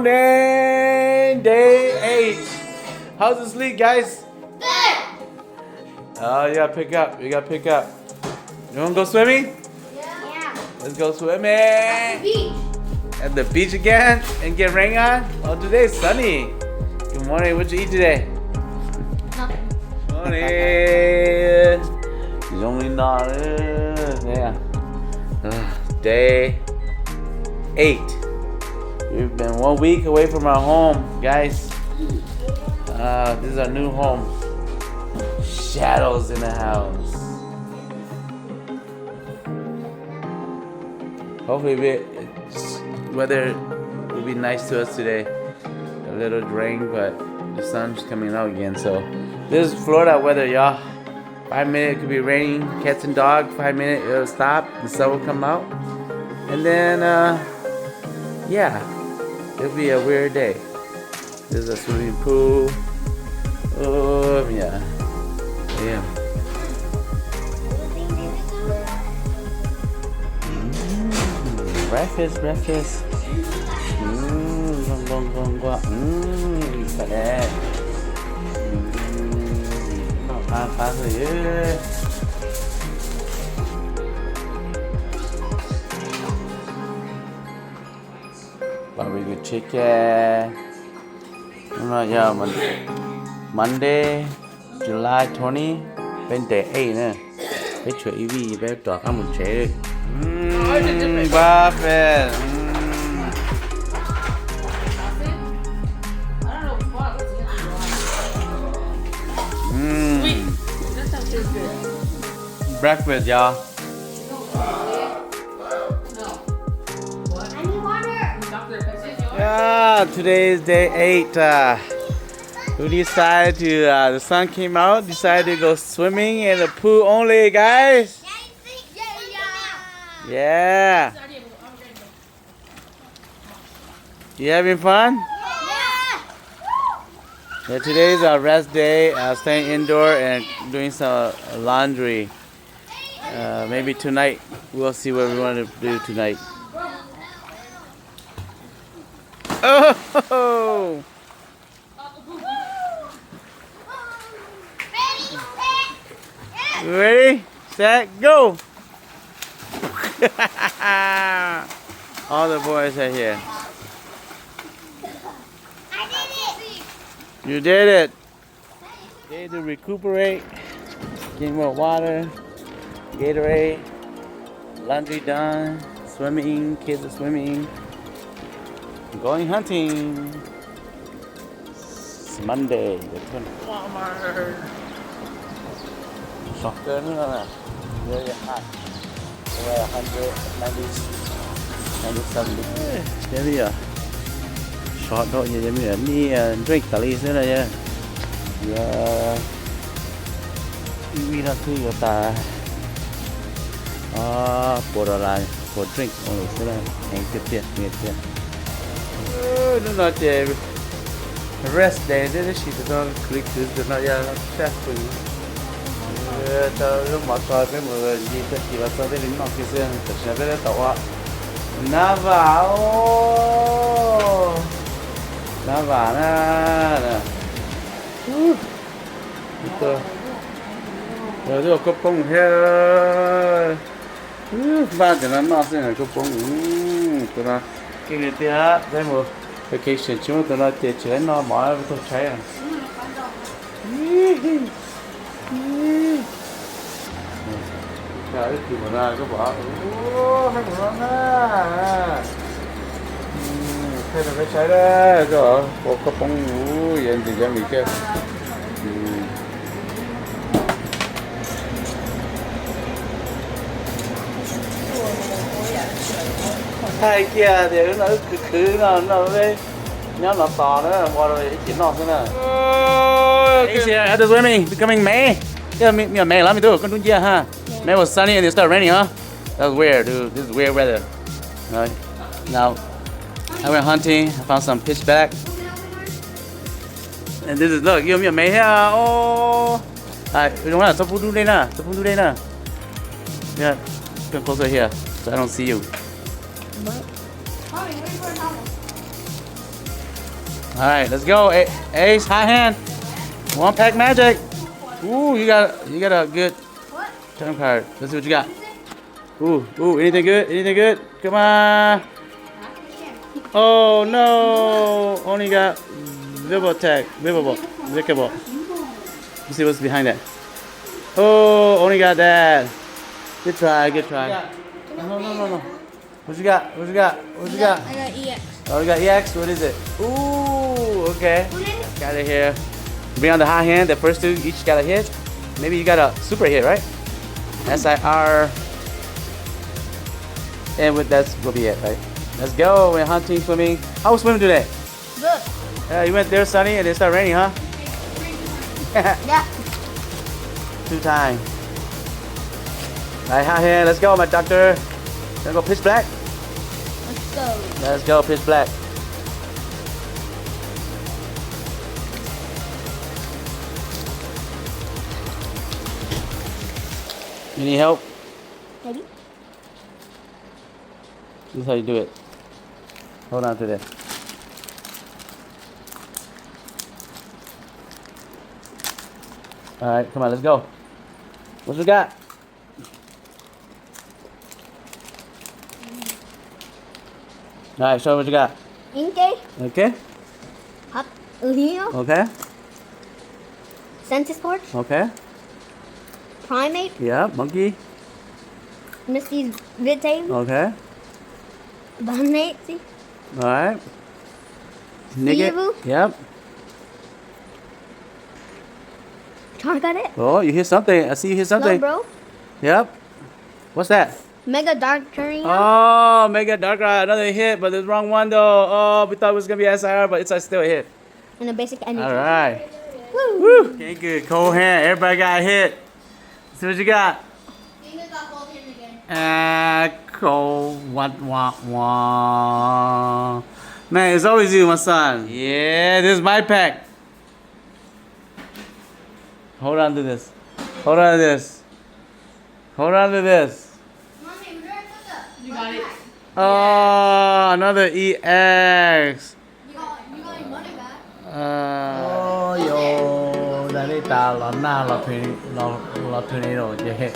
morning, day 8. How's the sleep, guys? Good. Oh, you gotta pick up. You gotta pick up. You wanna go swimming? Yeah. Let's go swimming. Beach. At the beach again and get rain on? Oh, today's sunny. Good morning. What'd you eat today? Nothing. Morning. He's only not. Yeah. Day 8. We've been 1 week away from our home, guys. This is our new home. Shadows in the house. Hopefully, weather will be nice to us today. A little rain, but the sun's coming out again. So this is Florida weather, y'all. 5 minutes it could be raining, cats and dogs. 5 minutes it'll stop, the sun will come out, and then yeah, it'll be a weird day. There's a swimming pool. Oh yeah, yeah. Breakfast. Phải đấy. Nó phá rồi ấy. Barbecue chicken. Yeah, Monday, July 20, bên day 8 nữa. Bé chuột EV bé tỏa khá một chế. Buffet. Breakfast, y'all. Yeah, today is day 8. We decided to, the sun came out, decided to go swimming in the pool only, guys. Yeah. You having fun? Yeah, today is our rest day, staying indoor and doing some laundry. Maybe tonight, we'll see what we want to do tonight. Oh! Ready, set, go! All the boys are here. You did it. Day to recuperate, get more water, Gatorade, laundry done, swimming, kids are swimming, going hunting. It's Monday. We're going to Walmart. Soccer nữa nè. Very hot. 197 degrees. There we are. Short thôi như thế này drink tali nữa này nha. Yeah. We not too good. Borderline for drink only thế này. Hang tiếp tiền, nghe tiền. Nó nói chơi rest day đấy chỉ tao click từ nó ra chat từ. Tao lúc mà coi cái người gì tao chỉ là tao đến nó kia xem, tao sẽ biết tao à. Nava nè. Rồi tôi có bông hết. Ba thì nó xem là có bông. Tụi nó cái người tia đây một vacation chúng tụi nó tia chơi nó mỏi tôi cháy à. Cái gì mà ra có bỏ. Hay của nó nè. Thế là phải cháy đấy rồi. Có bông vậy thì cho mình kêu. Hai kia thì nó cứ nó với nhớ nó to nữa, qua rồi chỉ nó thế này. Hey, at the swimming, becoming May. Yeah, me May lắm itu, kan tu dia ha. May was sunny and it started raining, huh? That was weird, dude. This is weird weather. Right. Now, I went hunting. I found some pitchback. And this is look, you May here. Oh. Đúng là sắp phun đây nè. Yeah, come closer here, so I don't see you. All right, let's go. Ace, high hand. One pack magic. Ooh, you got a good What? turn card. Let's see what you got. Ooh, anything good? Anything good? Come on. Oh no, only got Vivible. Let's see what's behind that. Oh, only got that. Good try. No. What you got? I got EX. Oh, we got EX. What is it? Ooh, okay. Got it here. Bring on the high hand. The first two each got a hit. Maybe you got a super hit, right? SIR. And with that will be it, right? Let's go. We're hunting, swimming. How was swimming today? Good. You went there sunny and it started raining, huh? Yeah. 2 times. Alright, high hand. Let's go, my doctor. Gonna go pitch black. Let's go. Let's go pitch black. You need help? Ready? This is how you do it. Hold on to this. Alright, come on, let's go. What you got? Alright, show me what you got. Inkay. Okay? Hot Uhio. Okay? Census Port. Okay? Primate. Yeah, monkey. Misty's Vidtame. Okay? Banate. Alright. Nigga. Stevu? Yep. Char got it. Oh, you hear something. I see you hear something. No, bro. Yep. What's that? Mega Dark Turrion. Oh, Mega Dark Ride. Another hit, but the wrong one though. Oh, we thought it was going to be SIR, but it's still a hit. And a basic energy. Alright. Woo. Woo. Okay, good. Cold hand. Everybody got a hit. See what you got. Fingers got cold hand again. Cold. Wah. Man, it's always you, my son. Yeah, this is my pack. Hold on to this. Hold on to this. Hold on to this. Mommy, where did I put the? You got it. Oh, another EX. You got your money back. Oh, yo, đây đi ta lọ na lọ thuyền này rồi vậy.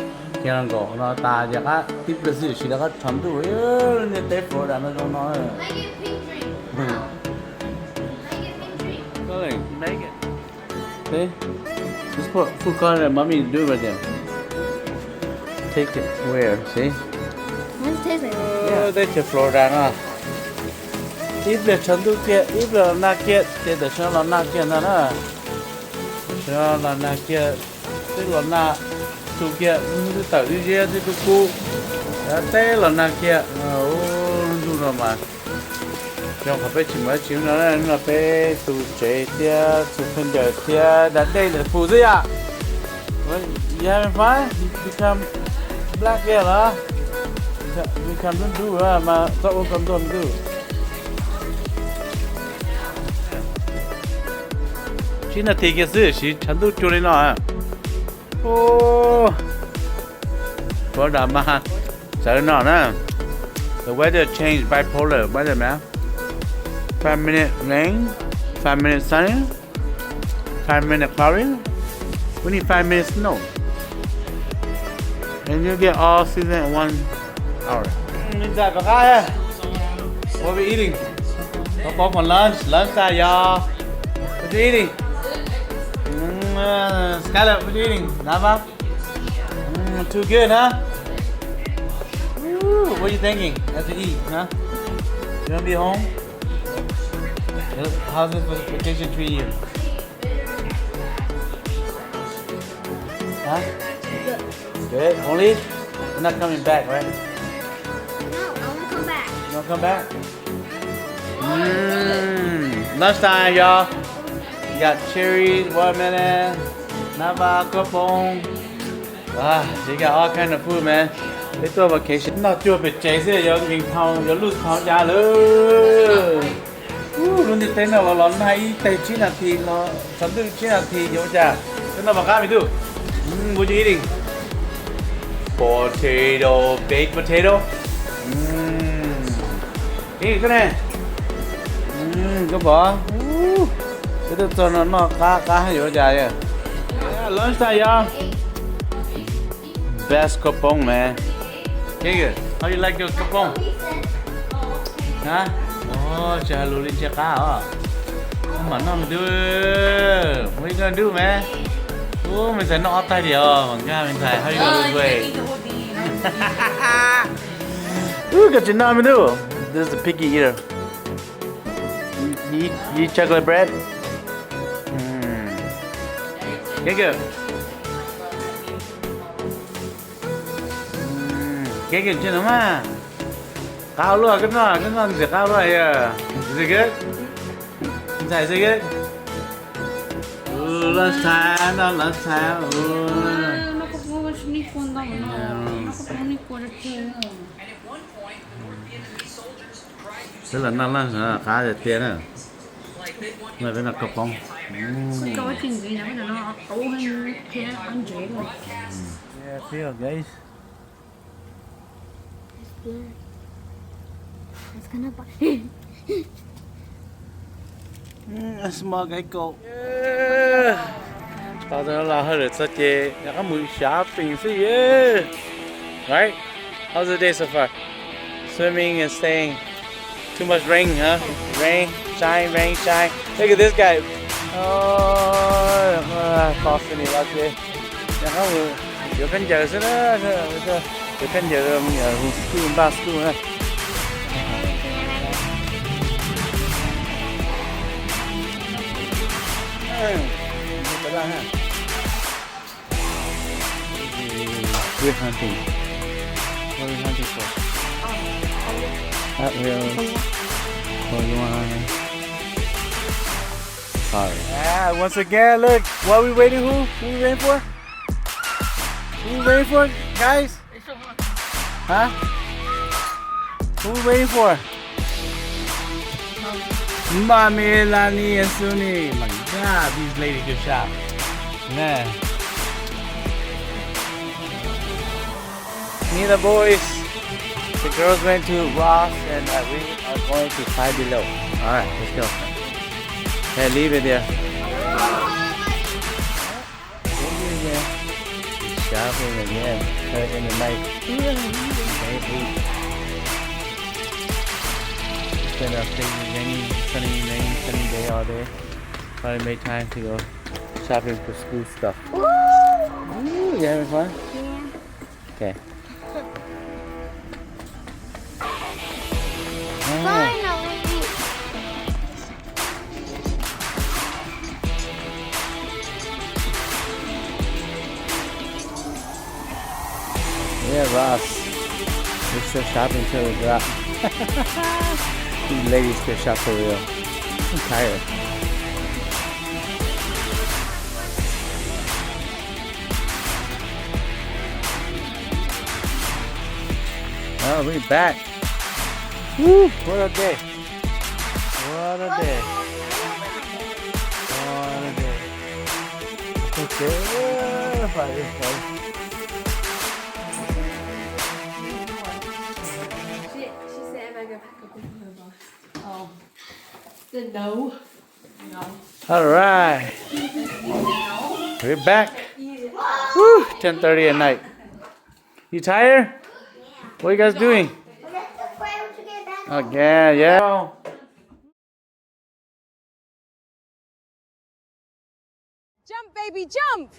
Kia nó gõ nó ta giờ cái tiếp được sự chỉ là cái chấm tu ấy nên tế phổ đã nó trong nó. I get pink drink. I get pink drink. Darling, make it. Okay. Just put food colour and mommy do it right there. Take it where? See? What does it taste like? Yeah, they just Florida nó. Ít được chấm tu kia, ít được na kia, thì để cho nó na kia nó nữa. Cho nó na kia, tức là na tu kia, cứ tự đi kia thì tu cu. Té là na kia, du rồi mà. Cho họ phải chỉnh mấy chỉnh nó là phải tu chế tia, tu phân giải tia, đặt đây để phụ gì à? Well, you having fun? You become black girl, huh? You come to do, mà sao không come to do? Chỉ là thế cái gì, chỉ chân tu cho nên nó à? Oh, có đảm mà, sao nó nè? The weather changed bipolar weather, man. 5-minute rain, 5-minute sunny, 5-minute cloudy. We need 5 minutes snow. And you get all season in 1 hour. What are we eating? Go for lunch. Lunchtime, y'all. What you eating? Skylar, what you eating? Nava? Too good, huh? Woo, what are you thinking as you eat, huh? You wanna be home? How's this vacation treat you? Huh? Good. Only? You're not coming back, right? No, I want to come back. You wanna come back? Lunchtime, y'all. You got cherries, watermelon, nava, kapong. You got all kind of food, man. It's a vacation. Not sure if it's chase it, you're getting pound, you lose pound, yeah, look. Luôn đi tới nào là hay tới 9 นาทีnó chấm từ 9 นาทีvô chả. Thế nào mà cá mình do? What you eating? Potato, baked potato. Eat cái này. Có bỏ. Ito to no kahayo jaya. Yeah, lunchtime y'all. Best kapong man. Hey, how you like your kapong? Huh? Oh, chalulin cha ka oh. Mà nó mà đưa. What you gonna do man? Oh, mình sẽ nọ tay điều. Mình ra mình thấy how you gonna lose weight? Look at you know me do. This is a picky eater. You eat chocolate bread? Cái kìa. Cái kìa chứ nó mà. Cao luôn cái nó sẽ cao rồi à. Is it good? Is it good? Lunchtime, no lunchtime. Nó có vô sneak con đâu nó có sneak con được chơi. Tức là nó khá là tiền à. Này cái là cặp bông. Cái chuyện gì nó ấu hơn thế ăn dễ rồi. Yeah, feel guys. It's gonna bite. A small cái cổ. Yeah. Tao thấy là hơi được sao chứ? Có mùi shopping gì yeah. Right? How's the day so far? Swimming and staying. Too much rain, huh? Rain, shine. Look at this guy. Oh, coffee này là gì? Nhà có người,有朋友是呢，有朋友school bus school ha. We're hunting. What are we hunting for? Oh, you want? Sorry. Yeah, once again, look. What are we waiting? Who? Who are we waiting for? Who are we waiting for, guys? Huh? Who are we waiting for? Mommy, Lani, and Suni. My God, these ladies can shop. Man. Me and the boys. The girls went to Ross and we are going to Five Below. Alright, let's go. Hey, leave it there. Leave it there. Shopping again. In the night. It's been a crazy sunny day all day. Finally made time to go shopping for school stuff. Ooh, you having fun? Yeah. Okay. Finally. Yeah, Ross. We're still shopping till we drop. These ladies could shop for real. I'm tired. Oh, we're back. Woo! What a day. What a day. What a day. Okay. Fire. She said if I go pack up with her boss. Oh. Said no. No. Alright. We're back. Woo! 10:30 at night. You tired? What are you guys doing? Again, yeah. Jump, baby, jump!